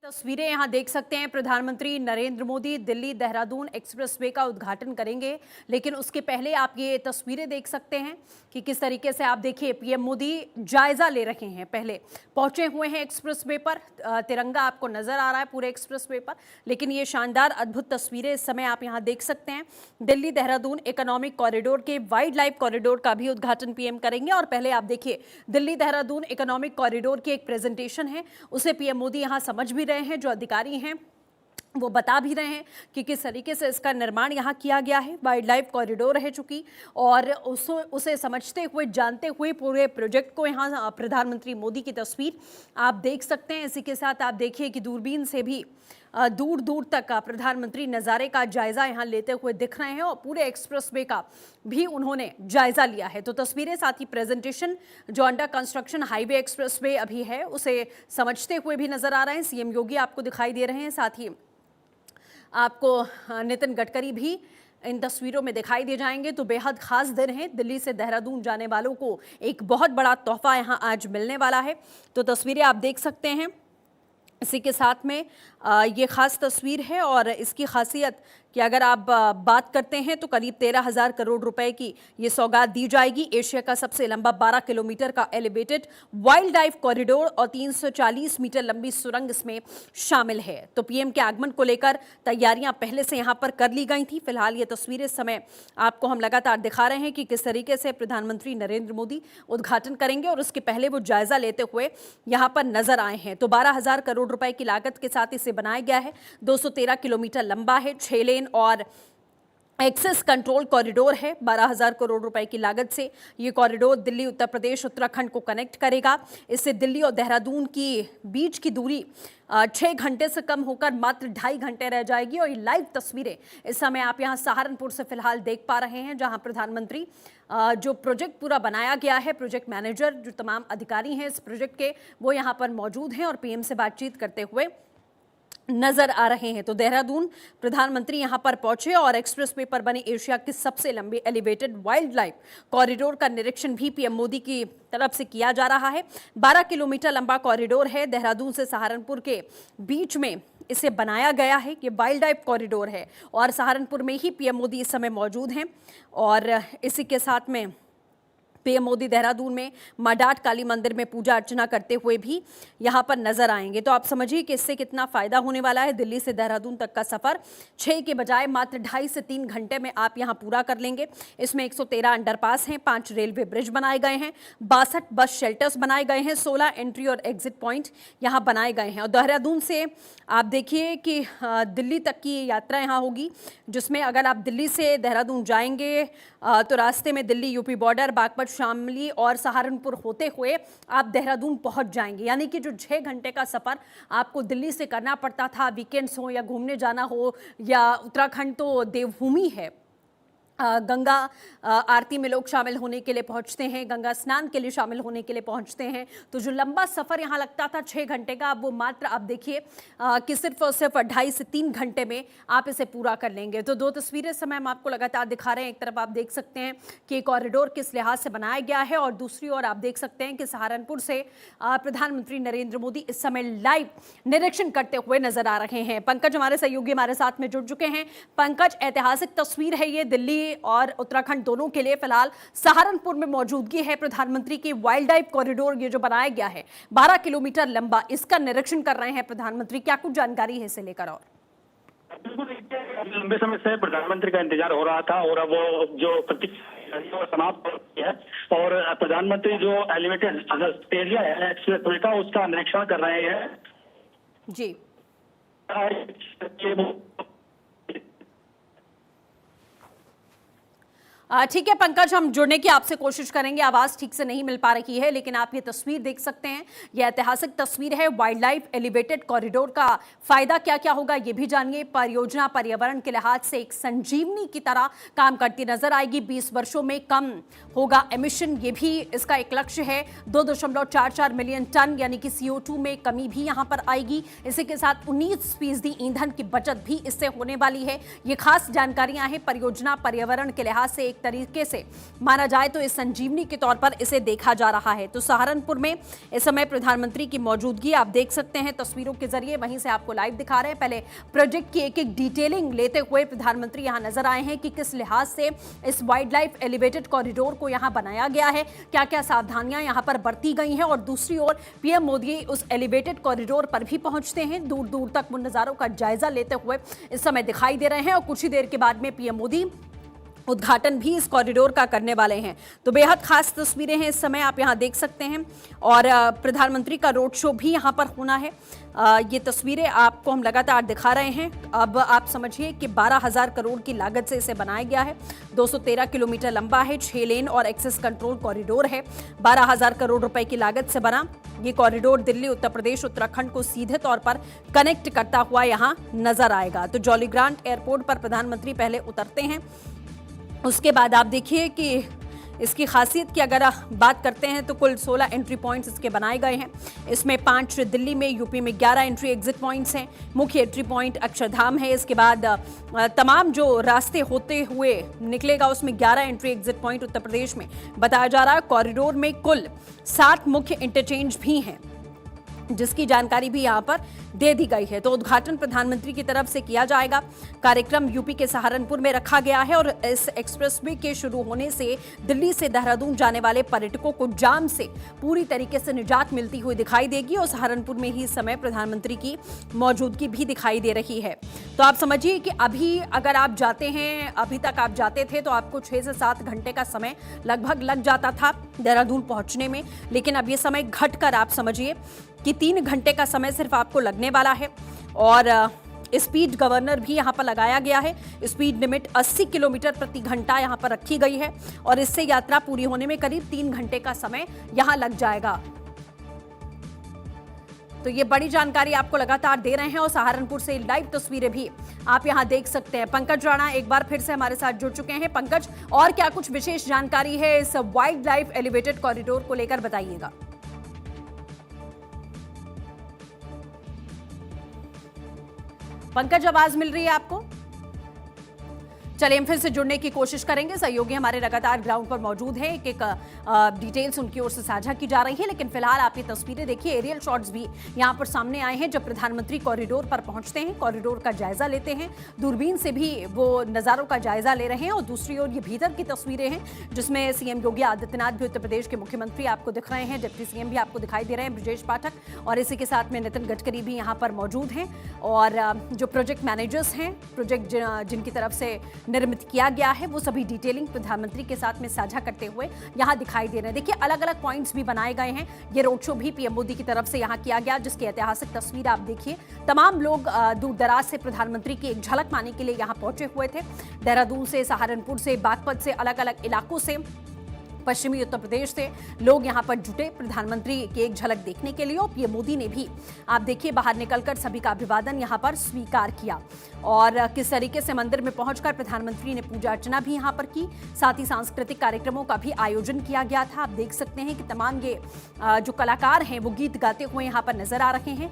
तस्वीरें यहां देख सकते हैं। प्रधानमंत्री नरेंद्र मोदी दिल्ली देहरादून एक्सप्रेसवे का उद्घाटन करेंगे, लेकिन उसके पहले आप ये तस्वीरें देख सकते हैं कि किस तरीके से आप देखिए पीएम मोदी जायजा ले रहे हैं। पहले पहुंचे हुए हैं एक्सप्रेसवे पर, तिरंगा आपको नजर आ रहा है पूरे एक्सप्रेसवे पर, लेकिन ये शानदार अद्भुत तस्वीरें इस समय आप यहां देख सकते हैं। दिल्ली देहरादून इकोनॉमिक कॉरिडोर के वाइल्ड लाइफ कॉरिडोर का भी उद्घाटन पीएम करेंगे। और पहले आप देखिए दिल्ली देहरादून इकोनॉमिक कॉरिडोर की एक प्रेजेंटेशन है, उसे पीएम मोदी यहां समझ भी रहे हैं। जो अधिकारी हैं वो बता भी रहे हैं कि किस तरीके से इसका निर्माण यहाँ किया गया है। वाइल्ड लाइफ कॉरिडोर है चूंकि, और उसे समझते हुए जानते हुए पूरे प्रोजेक्ट को यहाँ प्रधानमंत्री मोदी की तस्वीर आप देख सकते हैं। इसी के साथ आप देखिए कि दूरबीन से भी दूर दूर तक प्रधानमंत्री नज़ारे का जायजा यहाँ लेते हुए दिख रहे हैं, और पूरे एक्सप्रेसवे का भी उन्होंने जायजा लिया है। तो तस्वीरें, साथ ही प्रेजेंटेशन जो अंडर कंस्ट्रक्शन हाईवे एक्सप्रेसवे अभी है उसे समझते हुए भी नजर आ रहे हैं। सीएम योगी आपको दिखाई दे रहे हैं, साथ ही आपको नितिन गडकरी भी इन तस्वीरों में दिखाई दे जाएंगे। तो बेहद खास दिन है, दिल्ली से देहरादून जाने वालों को एक बहुत बड़ा तोहफा यहाँ आज मिलने वाला है। तो तस्वीरें आप देख सकते हैं। इसी के साथ में ये खास तस्वीर है, और इसकी खासियत कि अगर आप बात करते हैं तो करीब 13,000 करोड़ रुपए की ये सौगात दी जाएगी। एशिया का सबसे लंबा 12 किलोमीटर का एलिवेटेड वाइल्ड लाइफ कॉरिडोर और 340 मीटर लंबी सुरंग इसमें शामिल है। तो पीएम के आगमन को लेकर तैयारियां पहले से यहां पर कर ली गई थी। फिलहाल ये तस्वीरें इस समय आपको हम लगातार दिखा रहे हैं कि किस तरीके से प्रधानमंत्री नरेंद्र मोदी उद्घाटन करेंगे, और उसके पहले वो जायजा लेते हुए यहाँ पर नजर आए हैं। तो 12,000 करोड़ रुपए की लागत के साथ इसे बनाया गया है। 213 किलोमीटर लंबा है, 6 लेन और एक्सेस कंट्रोल कॉरिडोर है। 12,000 करोड़ रुपए की लागत से ये कॉरिडोर दिल्ली, उत्तर प्रदेश, उत्तराखंड को कनेक्ट करेगा। इससे दिल्ली और देहरादून की बीच की दूरी 6 घंटे से कम होकर मात्र 2.5 घंटे रह जाएगी। और ये लाइव तस्वीरें इस समय आप यहाँ सहारनपुर से फिलहाल देख पा रहे हैं, जहाँ प्रधानमंत्री जो प्रोजेक्ट पूरा बनाया गया है, प्रोजेक्ट मैनेजर, जो तमाम अधिकारी हैं इस प्रोजेक्ट के, वो यहाँ पर मौजूद हैं और पीएम से बातचीत करते हुए नजर आ रहे हैं। तो देहरादून प्रधानमंत्री यहां पर पहुंचे और एक्सप्रेसवे पर बने एशिया की सबसे लंबी एलिवेटेड वाइल्ड लाइफ कॉरिडोर का निरीक्षण भी पीएम मोदी की तरफ से किया जा रहा है। 12 किलोमीटर लंबा कॉरिडोर है, देहरादून से सहारनपुर के बीच में इसे बनाया गया है। ये वाइल्ड लाइफ कॉरिडोर है और सहारनपुर में ही पीएम मोदी इस समय मौजूद हैं। और इसी के साथ में पीएम मोदी देहरादून में माडाट काली मंदिर में पूजा अर्चना करते हुए भी यहां पर नजर आएंगे। तो आप समझिए कि इससे कितना फायदा होने वाला है। दिल्ली से देहरादून तक का सफर 6 के बजाय मात्र 2.5 से 3 घंटे में आप यहां पूरा कर लेंगे। इसमें 113 अंडरपास हैं, 5 रेलवे ब्रिज बनाए गए हैं, 62 बस शेल्टर्स बनाए गए हैं, 16 एंट्री और एग्जिट पॉइंट यहां बनाए गए हैं। और देहरादून से आप देखिए कि दिल्ली तक की यात्रा यहाँ होगी, जिसमें अगर आप दिल्ली से देहरादून जाएंगे तो रास्ते में दिल्ली यूपी बॉर्डर, बागपत, शामली और सहारनपुर होते हुए आप देहरादून पहुंच जाएंगे। यानी कि जो 6 घंटे का सफर आपको दिल्ली से करना पड़ता था, वीकेंड्स हो या घूमने जाना हो, या उत्तराखंड तो देवभूमि है, गंगा आरती में लोग शामिल होने के लिए पहुंचते हैं, गंगा स्नान के लिए शामिल होने के लिए पहुंचते हैं। तो जो लंबा सफ़र यहाँ लगता था 6 घंटे का, अब वो मात्र आप देखिए कि सिर्फ और सिर्फ 2.5 से 3 घंटे में आप इसे पूरा कर लेंगे। तो 2 तस्वीरें इस समय हम आपको लगातार दिखा रहे हैं। एक तरफ आप देख सकते हैं कि कॉरिडोर किस लिहाज से बनाया गया है, और दूसरी ओर आप देख सकते हैं कि सहारनपुर से प्रधानमंत्री नरेंद्र मोदी इस समय लाइव निरीक्षण करते हुए नजर आ रहे हैं। पंकज हमारे सहयोगी हमारे साथ में जुड़ चुके हैं। पंकज, ऐतिहासिक तस्वीर है ये दिल्ली और उत्तराखंड दोनों के लिए। फिलहाल सहारनपुर में मौजूदगी है प्रधानमंत्री की। वाइल्ड लाइफ कॉरिडोर ये जो बनाया गया है 12 किलोमीटर लंबा, इसका निरीक्षण कर रहे हैं प्रधानमंत्री। क्या कुछ जानकारी है इसे लेकर? और बिल्कुल, लंबे समय से प्रधानमंत्री का इंतजार हो रहा था, और अब वो जो प्रतीक्षा समाप्त हो गई है, और प्रधानमंत्री जो एलिवेटेड एरिया है एक्सप्रेसवे का, उसका निरीक्षण कर रहे हैं। जी ठीक है पंकज, हम जुड़ने की आपसे कोशिश करेंगे। आवाज़ ठीक से नहीं मिल पा रही है, लेकिन आप ये तस्वीर देख सकते हैं। ये ऐतिहासिक तस्वीर है वाइल्ड लाइफ एलिवेटेड कॉरिडोर का। फायदा क्या क्या होगा ये भी जानिए। परियोजना पर्यावरण के लिहाज से एक संजीवनी की तरह काम करती नजर आएगी। 20 वर्षों में कम होगा एमिशन, ये भी इसका एक लक्ष्य है। 2.44 मिलियन टन यानी कि CO2 में कमी भी यहाँ पर आएगी। इसी के साथ 19% ईंधन की बचत भी इससे होने वाली है। ये खास जानकारियां हैं। परियोजना पर्यावरण के लिहाज से एक तरीके से माना जाए तो इस संजीवनी के तौर पर इसे देखा जा रहा है। तो सहारनपुर में इस समय प्रधानमंत्री की मौजूदगी आप देख सकते हैं तस्वीरों के जरिए, वहीं से आपको लाइव दिखा रहे हैं। पहले प्रोजेक्ट की एक एक डिटेलिंग लेते हुए प्रधानमंत्री यहां नजर आए हैं कि किस लिहाज से इस वाइल्ड लाइफ एलिवेटेड कॉरिडोर को यहां बनाया गया है, क्या क्या सावधानियां यहां पर बरती गई हैं। और दूसरी ओर पीएम मोदी उस एलिवेटेड कॉरिडोर पर भी पहुंचते हैं, दूर दूर तक उन नजारों का जायजा लेते हुए इस समय दिखाई दे रहे हैं। और कुछ ही देर के बाद में पीएम मोदी उद्घाटन भी इस कॉरिडोर का करने वाले हैं। तो बेहद खास तस्वीरें हैं इस समय, आप यहां देख सकते हैं। और प्रधानमंत्री का रोड शो भी यहां पर होना है। ये तस्वीरें आपको हम लगातार दिखा रहे हैं। अब आप समझिए कि 12,000 करोड़ की लागत से इसे बनाया गया है। 213 किलोमीटर लंबा है, 6 लेन और एक्सेस कंट्रोल कॉरिडोर है। 12,000 करोड़ रुपए की लागत से बना ये कॉरिडोर दिल्ली, उत्तर प्रदेश, उत्तराखंड को सीधे तौर पर कनेक्ट करता हुआ यहां नजर आएगा। तो जॉली ग्रांट एयरपोर्ट पर प्रधानमंत्री पहले उतरते हैं, उसके बाद आप देखिए कि इसकी खासियत की अगर बात करते हैं तो कुल 16 एंट्री पॉइंट्स इसके बनाए गए हैं। इसमें 5 दिल्ली में, यूपी में 11 एंट्री एग्जिट पॉइंट्स हैं। मुख्य एंट्री पॉइंट अक्षरधाम है। इसके बाद तमाम जो रास्ते होते हुए निकलेगा उसमें 11 entry exit point Uttar Pradesh में बताया जा रहा है। कॉरिडोर में कुल 7 मुख्य इंटरचेंज भी हैं, जिसकी जानकारी भी यहां पर दे दी गई है। तो उद्घाटन प्रधानमंत्री की तरफ से किया जाएगा। कार्यक्रम यूपी के सहारनपुर में रखा गया है और इस एक्सप्रेसवे के शुरू होने से दिल्ली से देहरादून जाने वाले पर्यटकों को जाम से पूरी तरीके से निजात मिलती हुई दिखाई देगी। और सहारनपुर में ही इस समय प्रधानमंत्री की मौजूदगी भी दिखाई दे रही है। तो आप समझिए कि अभी अगर आप जाते हैं, अभी तक आप जाते थे तो आपको 6 से 7 घंटे का समय लगभग लग जाता था देहरादून पहुंचने में, लेकिन अब ये समय घटकर आप समझिए कि 3 घंटे का समय सिर्फ आपको लगने वाला है। और स्पीड गवर्नर भी यहां पर लगाया गया है। स्पीड लिमिट 80 किलोमीटर प्रति घंटा यहां पर रखी गई है और इससे यात्रा पूरी होने में करीब 3 घंटे का समय यहां लग जाएगा। तो ये बड़ी जानकारी आपको लगातार दे रहे हैं और सहारनपुर से लाइव तस्वीरें भी आप यहां देख सकते हैं। पंकज राणा एक बार फिर से हमारे साथ जुड़ चुके हैं। पंकज, और क्या कुछ विशेष जानकारी है इस वाइल्ड लाइफ एलिवेटेड कॉरिडोर को लेकर, बताइएगा। पंकज, आवाज मिल रही है आपको? चलिए हम फिर से जुड़ने की कोशिश करेंगे। सहयोगी हमारे लगातार ग्राउंड पर मौजूद हैं, एक डिटेल्स उनकी ओर से साझा की जा रही है। लेकिन फिलहाल आप ये तस्वीरें देखिए, एरियल शॉट्स भी यहाँ पर सामने आए हैं जब प्रधानमंत्री कॉरिडोर पर पहुंचते हैं, कॉरिडोर का जायजा लेते हैं। दूरबीन से भी वो नज़ारों का जायजा ले रहे हैं। और दूसरी ओर ये भीतर की तस्वीरें हैं जिसमें सीएम योगी आदित्यनाथ भी, उत्तर प्रदेश के मुख्यमंत्री आपको दिख रहे हैं, डिप्टी सीएम भी आपको दिखाई दे रहे हैं, ब्रजेश पाठक, और इसी के साथ में नितिन गडकरी भी यहाँ पर मौजूद हैं। और जो प्रोजेक्ट मैनेजर्स हैं, प्रोजेक्ट जिनकी तरफ से निर्मित किया गया है, वो सभी डिटेलिंग प्रधानमंत्री के साथ में साझा करते हुए यहां दिखाई दे रहे हैं। देखिए अलग अलग पॉइंट्स भी बनाए गए हैं। ये रोड शो भी पीएम मोदी की तरफ से यहां किया गया, जिसकी ऐतिहासिक तस्वीर आप देखिए। तमाम लोग दूर दराज से प्रधानमंत्री की एक झलक पाने के लिए यहां पहुंचे हुए थे। देहरादून से, सहारनपुर से, बागपत से, अलग अलग इलाकों से, पश्चिमी उत्तर प्रदेश से लोग यहां पर जुटे प्रधानमंत्री की एक झलक देखने के लिए। और पीएम मोदी ने भी आप देखिए बाहर निकलकर सभी का अभिवादन यहां पर स्वीकार किया। और किस तरीके से मंदिर में पहुंचकर प्रधानमंत्री ने पूजा अर्चना भी यहां पर की। साथ ही सांस्कृतिक कार्यक्रमों का भी आयोजन किया गया था। आप देख सकते हैं कि तमाम ये जो कलाकार हैं वो गीत गाते हुए यहां पर नजर आ रहे हैं।